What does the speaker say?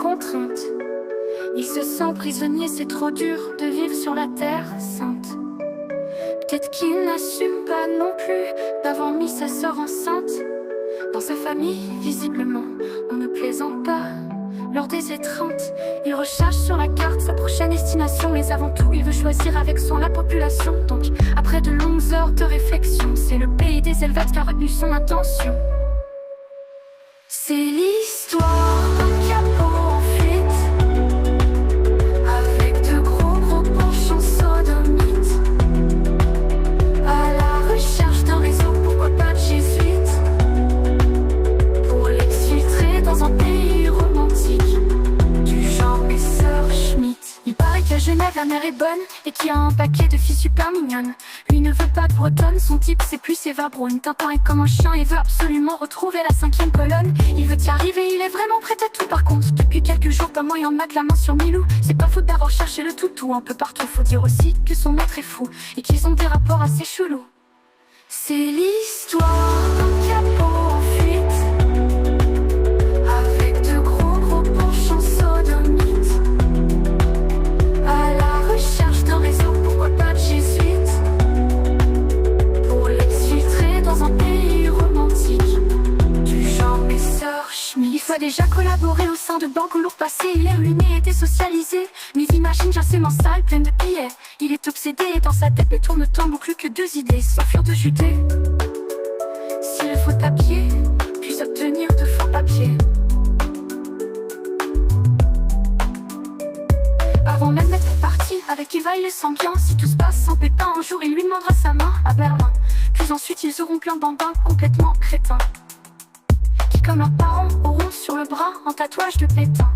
contraintes. Il se sent prisonnier, c'est trop dur de vivre sur la terre sainte. Peut-être qu'il n'assume pas non plus d'avoir mis sa sœur enceinte. Dans sa famille, visiblement, on ne plaisante pas. Lors des étreintes, il recherche sur la carte sa prochaine destination. Mais avant tout, il veut choisir avec soin la population. Donc, après de longues heures de réflexion, c'est le pays des Helvètes qui a retenu son intention. C'est l'histoire d'un capot en fuite, avec de gros penchants sodomites, à la recherche d'un réseau, pourquoi pas de jésuites, pour l'exfiltrer dans un pays romantique, du genre Messerschmitt. Il paraît qu'à Genève la mer est bonne, et qu'il y a un paquet de filles super mignonnes. Lui ne veut pas de bretonne, son type c'est plus Eva Braun. Tintin est comme un chien et veut absolument retrouver la 5e colonne. Il veut y arriver, il est vraiment prêt à tout. Par contre, depuis quelques jours, pas moyen de mettre la main sur Milou. C'est pas faute d'avoir cherché le toutou un peu partout. Faut dire aussi que son maître est fou, et qu'ils ont des rapports assez chelous. C'est l'histoire d'un capot en fuite, avec de gros penchants sodomites, à la recherche d'un réseau, pourquoi pas de jésuites, pour l'exfiltrer dans un pays romantique, du genre Messerschmitt. Il faut déjà collaborer au sein de banques au lourd passé. Il est ruiné et désocialisé, mais imagine jacement sale, pleine de billets. Il est obsédé et dans sa tête ne tourne en boucle que 2 idées, s'enfuir de Judée. Si le faux papier puisse obtenir de faux papiers. Avant même d'être parti, avec Eva il est sanguin. Si tout se passe sans pépin, un jour il lui demandera sa main à Berlin. Puis ensuite ils auront plein de bambins complètement crétins, qui comme leurs parents auront sur le bras un tatouage de pétain.